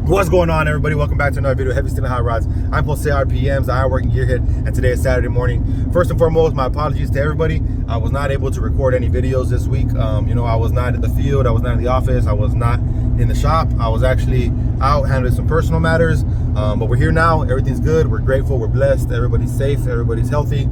What's going on, everybody? Welcome back to another video of Heavy Steel and Hot Rods. I'm Jose RPMs, the Iron Working Gearhead, and today is Saturday morning. First and foremost, my apologies to everybody. I was not able to record any videos this week. I was not in the field, I was not in the office, I was not in the shop. I was actually out handling some personal matters, but we're here now. Everything's good, we're grateful, we're blessed, everybody's safe, everybody's healthy.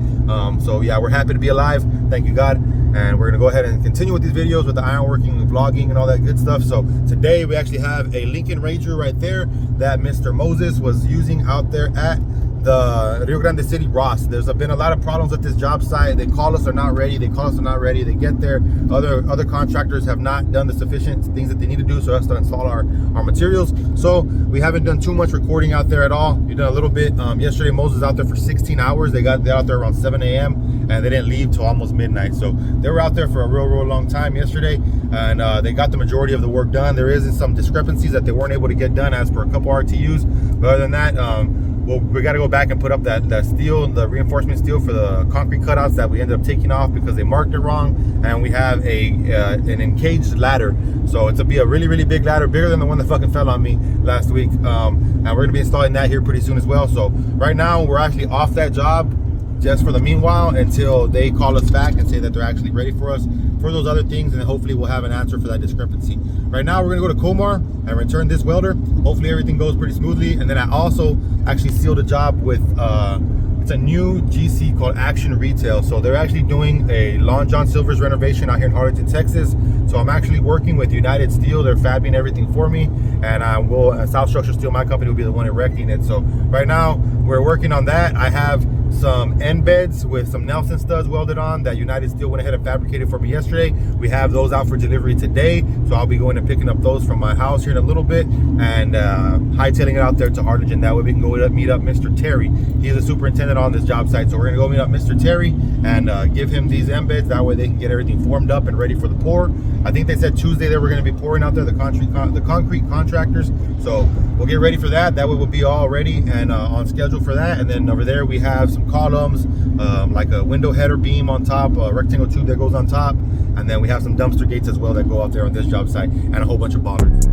So yeah, we're happy to be alive. Thank you, God. And we're gonna go ahead and continue with these videos with the ironworking, vlogging, and all that good stuff. So today we actually have a Lincoln Ranger right there that Mr. Moses was using out there at the Rio Grande City Ross. There's been a lot of problems with this job site. They call us, they're not ready. They call us, they're not ready. They get there. Other contractors have not done the sufficient things that they need to do so us to install our materials. So we haven't done too much recording out there at all. We've done a little bit. Yesterday Moses was out there for 16 hours. They got out there around 7 a.m. and they didn't leave till almost midnight. So they were out there for a real long time yesterday, and they got the majority of the work done. There is some discrepancies that they weren't able to get done as per a couple RTUs, but other than that, well, we got to go back and put up that steel, the reinforcement steel for the concrete cutouts that we ended up taking off because they marked it wrong. And we have an encaged ladder, so it's be a really big ladder, bigger than the one that fucking fell on me last week. And we're gonna be installing that here pretty soon as well. So right now we're actually off that job just for the meanwhile until they call us back and say that they're actually ready for us for those other things, and then hopefully we'll have an answer for that discrepancy. Right now we're gonna go to Comar and return this welder. Hopefully everything goes pretty smoothly. And then I also actually sealed a job with it's a new GC called Action Retail. So they're actually doing a Long John Silver's renovation out here in Arlington, Texas. So I'm actually working with United Steel. They're fabbing everything for me, and South Structure Steel, my company, will be the one erecting it. So right now we're working on that. I have some end beds with some Nelson studs welded on that United Steel went ahead and fabricated for me yesterday. We have those out for delivery today, so I'll be going and picking up those from my house here in a little bit and hightailing it out there to Harlingen. That way we can go meet up Mr. Terry. He's the superintendent on this job site, so we're gonna go meet up Mr. Terry and give him these end beds. That way they can get everything formed up and ready for the pour. I think they said Tuesday they were going to be pouring out there, the concrete contractors. So we'll get ready for that. That way we'll be all ready and on schedule for that. And then over there we have some columns, like a window header beam on top, a rectangle tube that goes on top. And then we have some dumpster gates as well that go out there on this job site, and a whole bunch of bollards.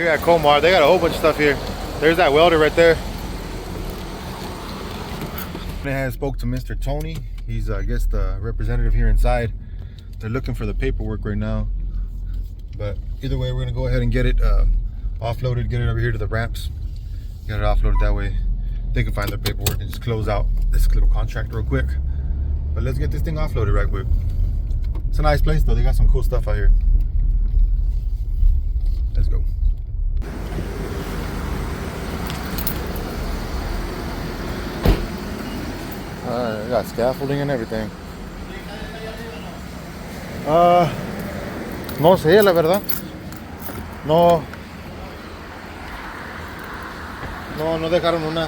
At Comar, they got a whole bunch of stuff here. There's that welder right there. I spoke to Mr. Tony. He's I guess the representative here inside. They're looking for the paperwork right now, but either way we're gonna go ahead and get it offloaded, get it over here to the ramps, get it offloaded. That way they can find their paperwork and just close out this little contract real quick. But let's get this thing offloaded right quick. It's a nice place though. They got some cool stuff out here. Let's go. Got scaffolding and everything. No sé, la verdad. No dejaron una.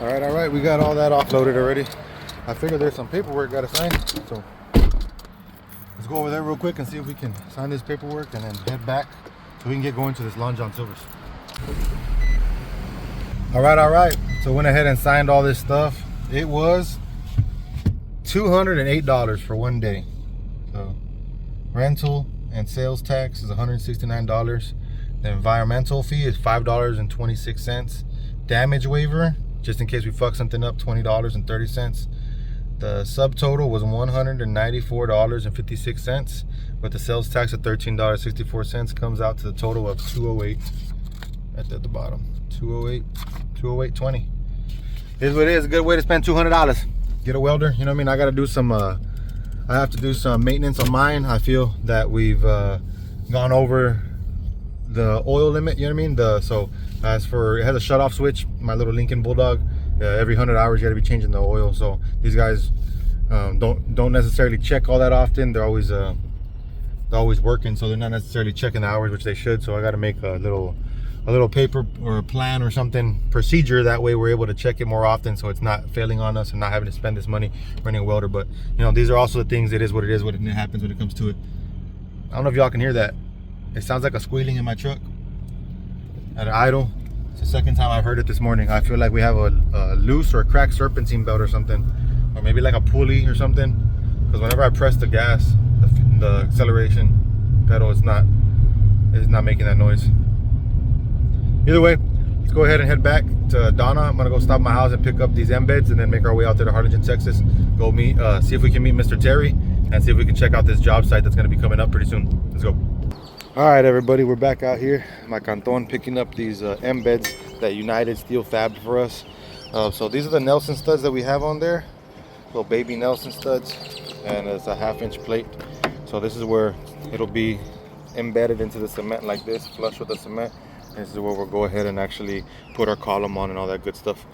All right, we got all that offloaded already. I figured there's some paperwork got to sign, so let's go over there real quick and see if we can sign this paperwork and then head back so we can get going to this Long John Silver's. All right, so went ahead and signed all this stuff. It was $208 for one day. So rental and sales tax is $169. The environmental fee is $5.26. Damage waiver, just in case we fuck something up, $20.30. The subtotal was $194.56, with the sales tax of $13.64 comes out to the total of $208 at the bottom. $208.20. Is what it is. A good way to spend $200. Get a welder. You know what I mean? I got to do some. I have to do some maintenance on mine. I feel that we've gone over the oil limit. You know what I mean? So as for, it has a shut-off switch. My little Lincoln Bulldog. Every 100 hours you got to be changing the oil. So these guys don't necessarily check all that often. They're always working, so they're not necessarily checking the hours, which they should. So I got to make a little paper or a plan or something, procedure, that way we're able to check it more often, so it's not failing on us and not having to spend this money running a welder. But you know, these are also the things. It is what it is when it happens when it comes to it. I don't know if y'all can hear that. It sounds like a squealing in my truck at an idle. It's the second time I've heard it this morning. I feel like we have a loose or a cracked serpentine belt or something, or maybe like a pulley or something, because whenever I press the gas, the acceleration pedal is not making that noise. Either way, let's go ahead and head back to Donna. I'm gonna go stop at my house and pick up these embeds and then make our way out there to Harlingen, Texas. Go meet, see if we can meet Mr. Terry and see if we can check out this job site that's gonna be coming up pretty soon. Let's go. All right, everybody, we're back out here. My Canton picking up these embeds that United Steel fabbed for us. So these are the Nelson studs that we have on there. Little baby Nelson studs, and it's a 1/2-inch plate. So this is where it'll be embedded into the cement like this, flush with the cement. This is where we'll go ahead and actually put our column on and all that good stuff.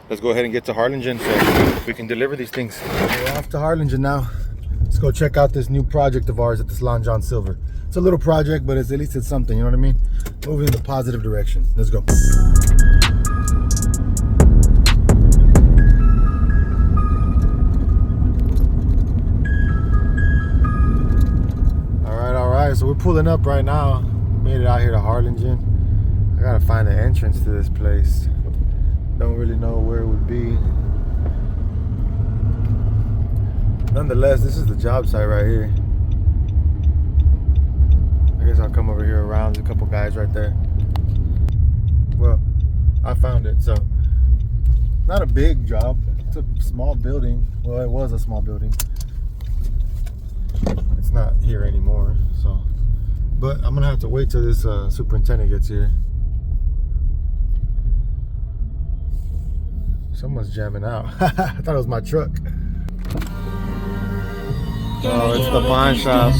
Let's go ahead and get to Harlingen so we can deliver these things. We're off to Harlingen now. Let's go check out this new project of ours at this Long John Silver. It's a little project, but at least it's something, you know what I mean? Moving in the positive direction. Let's go. All right, so we're pulling up right now. Made it out here to Harlingen. I gotta find the entrance to this place. Don't really know where it would be. Nonetheless, this is the job site right here. I guess I'll come over here around. There's a couple guys right there. Well, I found it. So, not a big job. It's a small building. Well, it was a small building. It's not here anymore. So, but I'm gonna have to wait till this superintendent gets here. Someone's jamming out. I thought it was my truck. Oh, it's the pawn shop.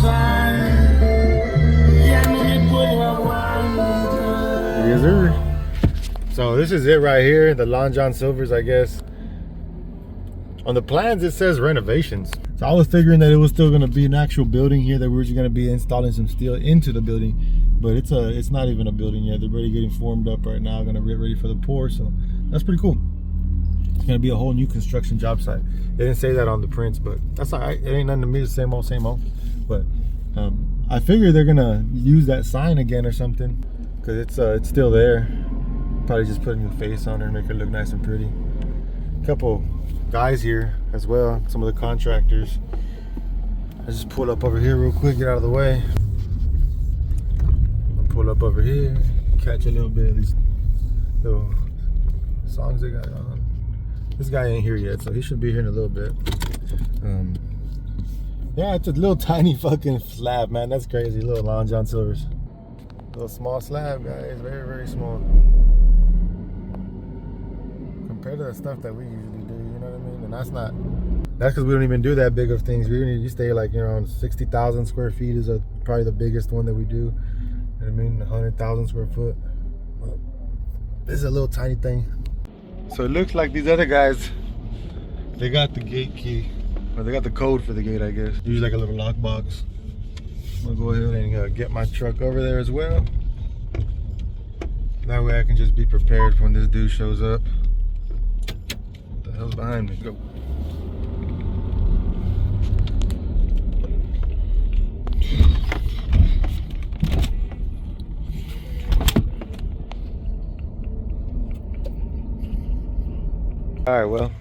Yes, sir. So this is it right here, the Long John Silvers, I guess. On the plans, it says renovations. So I was figuring that it was still going to be an actual building here, that we were just going to be installing some steel into the building. But it's not even a building yet. They're already getting formed up right now, going to get ready for the pour. So that's pretty cool. It's going to be a whole new construction job site. They didn't say that on the prints, but that's all right. It ain't nothing to me. The same old, same old. But I figure they're going to use that sign again or something, because it's still there. Probably just put a new face on her and make her look nice and pretty. A couple guys here as well, some of the contractors. I just pull up over here real quick, get out of the way. I'll pull up over here, catch a little bit of these little songs they got on. This guy ain't here yet, so he should be here in a little bit. Yeah, it's a little tiny fucking slab, man. That's crazy. Little Long John Silvers. Little small slab, guys. Very, very small. Compared to the stuff that we usually do, you know what I mean? And that's because we don't even do that big of things. We stay like around 60,000 square feet is probably the biggest one that we do. You know what I mean? 100,000 square foot. But this is a little tiny thing. So it looks like these other guys, they got the gate key, or they got the code for the gate, I guess. Use like a little lockbox. I'm gonna go ahead and get my truck over there as well. That way I can just be prepared for when this dude shows up. What the hell's behind me? Go. All right, well,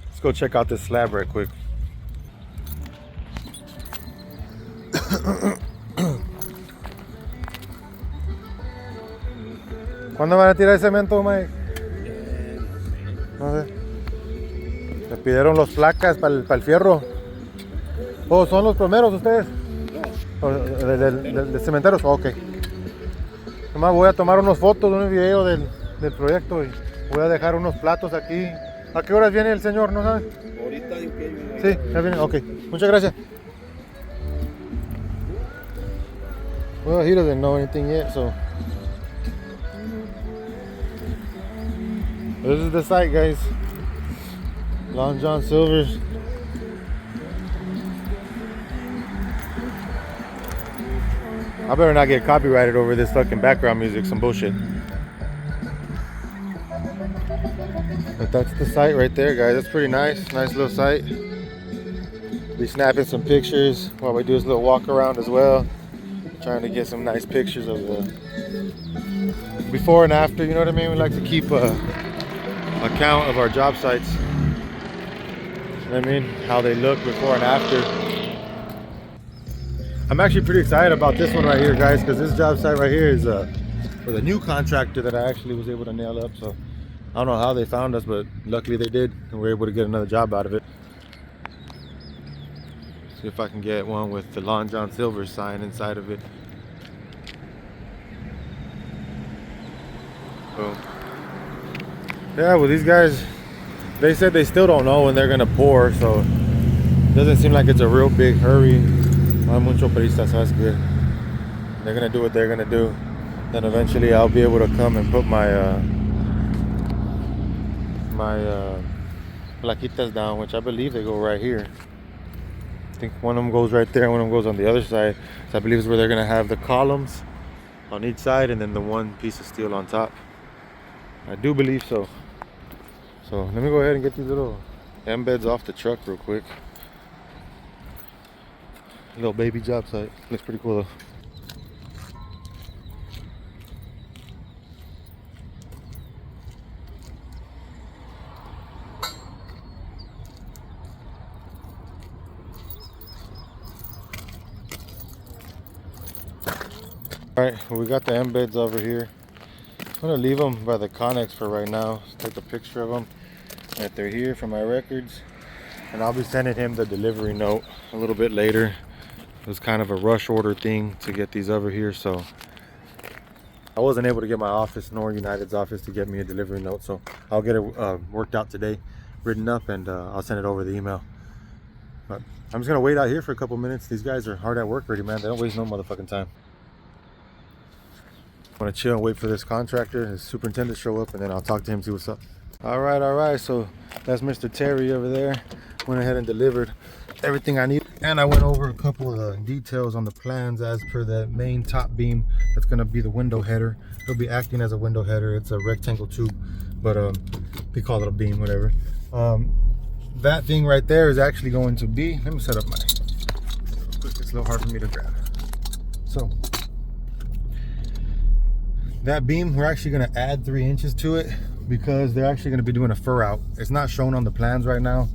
let's go check out this slab right quick. ¿Cuándo van a tirar el cemento, Mike? No sé. Me pidieron los placas para el fierro. ¿Oh, son los primeros ustedes? ¿De cementeros? Oh, ok. Nomás voy a tomar unos fotos, un video del proyecto y voy a dejar unos platos aquí ¿A qué horas viene el señor? ¿No sabe? Ahorita digo que viene. Sí, ya viene. Ok. Muchas gracias. Well, he doesn't know anything yet, so. This is the site, guys. Long John Silver's. I better not get copyrighted over this fucking background music, some bullshit. But that's the site right there, guys. That's pretty nice. Nice little site. Be snapping some pictures while we do this little walk around as well. Trying to get some nice pictures of the before and after, you know what I mean? We like to keep a count of our job sites. You know what I mean? How they look before and after. I'm actually pretty excited about this one right here, guys, because this job site right here is with a new contractor that I actually was able to nail up. So I don't know how they found us, but luckily they did, and we were able to get another job out of it. See if I can get one with the Long John Silver sign inside of it. Boom. Yeah, well, these guys, they said they still don't know when they're gonna pour, so it doesn't seem like it's a real big hurry. No mucho prisa, so that's good. They're gonna do what they're gonna do. Then eventually I'll be able to come and put my plaquitas down, which I believe they go right here. I think one of them goes right there, one of them goes on the other side. So I believe is where they're gonna have the columns on each side and then the one piece of steel on top. I do believe so. So let me go ahead and get these little embeds off the truck real quick. Little baby job site. Looks pretty cool though. Alright, well, we got the embeds over here. I'm gonna leave them by the Connex for right now. Take a picture of them if they're here for my records. And I'll be sending him the delivery note a little bit later. It was kind of a rush order thing to get these over here, so I wasn't able to get my office nor United's office to get me a delivery note, so I'll get it worked out today, written up, and I'll send it over the email. But I'm just gonna wait out here for a couple minutes. These guys are hard at work already, man. They don't waste no motherfucking time. I'm gonna chill and wait for this contractor, his superintendent to show up, and then I'll talk to him, see what's up. All right, so that's Mr. Terry over there. Went ahead and delivered everything I need, and I went over a couple of the details on the plans as per the main top beam. That's gonna be the window header. It'll be acting as a window header. It's a rectangle tube, but we call it a beam, whatever. That thing right there is actually going to be, let me set up my, it's a little hard for me to grab. So that beam, we're actually going to add 3 inches to it because they're actually going to be doing a fur out. It's not shown on the plans right now,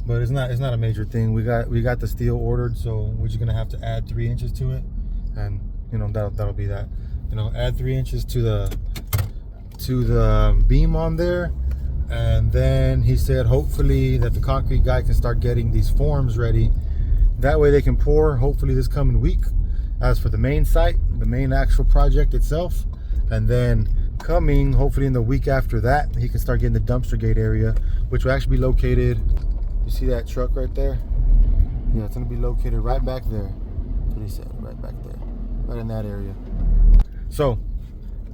but it's not a major thing. We got the steel ordered, so we're just going to have to add 3 inches to it, and you know that'll be that. You know, add 3 inches to the beam on there, and then he said hopefully that the concrete guy can start getting these forms ready. That way they can pour hopefully this coming week. As for the main site, the main actual project itself. And then coming, hopefully in the week after that, he can start getting the dumpster gate area, which will actually be located, you see that truck right there? Yeah, it's gonna be located right back there. That's what he said, right back there, right in that area. So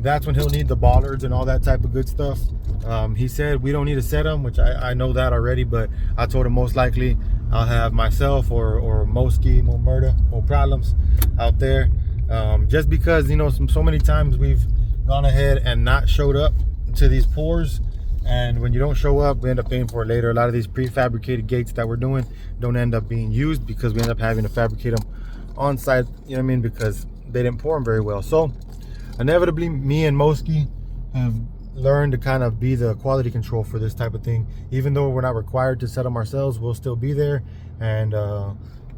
that's when he'll need the bollards and all that type of good stuff. He said we don't need to set them, which I know that already, but I told him most likely I'll have myself or Moski, Mo Murda, Mo Problems out there. Just because, you know, so many times we've gone ahead and not showed up to these pours, and when you don't show up, we end up paying for it later. A lot of these prefabricated gates that we're doing don't end up being used because we end up having to fabricate them on site, you know what I mean, because they didn't pour them very well. So inevitably, me and Moski have learned to kind of be the quality control for this type of thing. Even though we're not required to set them ourselves, we'll still be there, and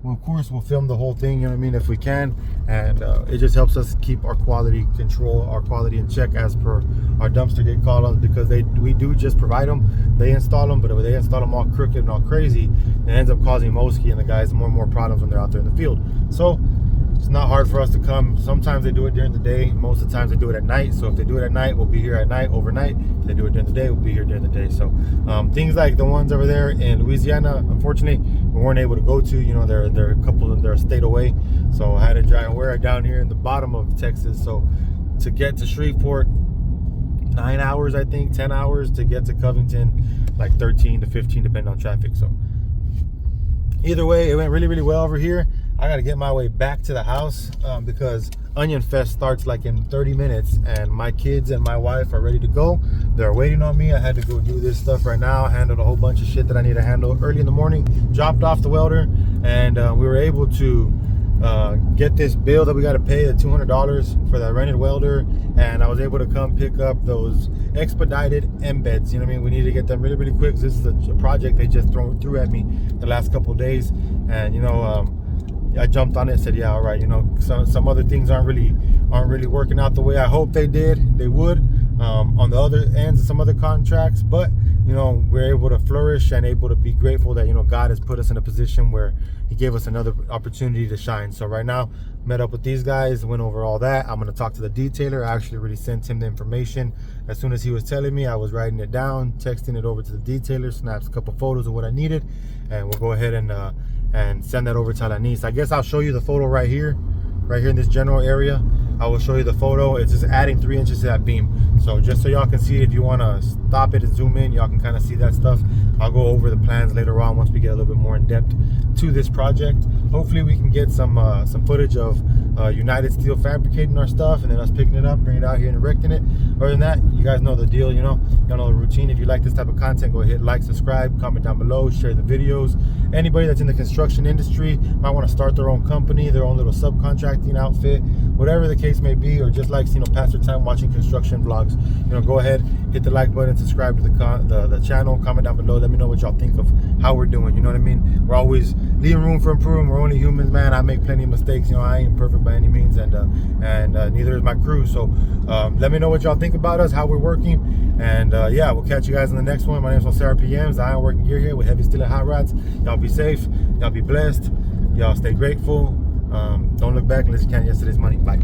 well, of course we'll film the whole thing, you know what I mean, if we can, and it just helps us keep our quality control, our quality in check as per our dumpster gate columns, because we do just provide them, they install them, but if they install them all crooked and all crazy, it ends up causing Moski and the guys more and more problems when they're out there in the field. So it's not hard for us to come. Sometimes they do it during the day. Most of the times they do it at night. So if they do it at night, we'll be here at night, overnight. If they do it during the day, we'll be here during the day. So things like the ones over there in Louisiana, unfortunately, we weren't able to go to. You know, they're a state away. So I had to drive. We're down here in the bottom of Texas. So to get to Shreveport, 9 hours, I think, 10 hours. To get to Covington, like 13 to 15, depending on traffic. So either way, it went really, really well over here. I got to get my way back to the house because Onion Fest starts like in 30 minutes, and my kids and my wife are ready to go. They're waiting on me. I had to go do this stuff right now. I handled a whole bunch of shit that I need to handle early in the morning, dropped off the welder, and we were able to get this bill that we got to pay, the $200 for that rented welder, and I was able to come pick up those expedited embeds. You know what I mean? We need to get them really, really quick. This is a project they just threw at me the last couple of days, and you know, I jumped on it and said, yeah, all right, you know, some other things aren't really working out the way I hoped they would on the other ends of some other contracts, but you know, we're able to flourish and able to be grateful that, you know, God has put us in a position where he gave us another opportunity to shine. So right now, met up with these guys, went over all that. I'm going to talk to the detailer. I actually already sent him the information. As soon as he was telling me, I was writing it down, texting it over to the detailer, snaps a couple photos of what I needed, and we'll go ahead and send that over to Alanis. I guess I'll show you the photo right here in this general area. I will show you the photo. It's just adding 3 inches to that beam. So just so y'all can see it, if you want to stop it and zoom in, y'all can kind of see that stuff. I'll go over the plans later on once we get a little bit more in depth to this project. Hopefully we can get some footage of United Steel fabricating our stuff and then us picking it up, bringing it out here and erecting it. Other than that, you guys know the deal, you know. Y'all know the routine. If you like this type of content, go ahead, like, subscribe, comment down below, share the videos. Anybody that's in the construction industry might want to start their own company, their own little subcontracting outfit, whatever the case may be, or just likes, you know, pass their time watching construction vlogs, you know, go ahead, hit the like button, subscribe to the channel, comment down below, let me know what y'all think of how we're doing. You know what I mean? We're always leaving room for improvement. We're only humans, man. I make plenty of mistakes. You know, I ain't perfect by any means, and neither is my crew. So let me know what y'all think about us, how we're working, and yeah, we'll catch you guys in the next one. My name's Jose RPMs. I am working gear here with Heavy Steel and Hot Rods. Y'all be safe. Y'all be blessed. Y'all stay grateful. Don't look back unless you can yesterday's money. Bye.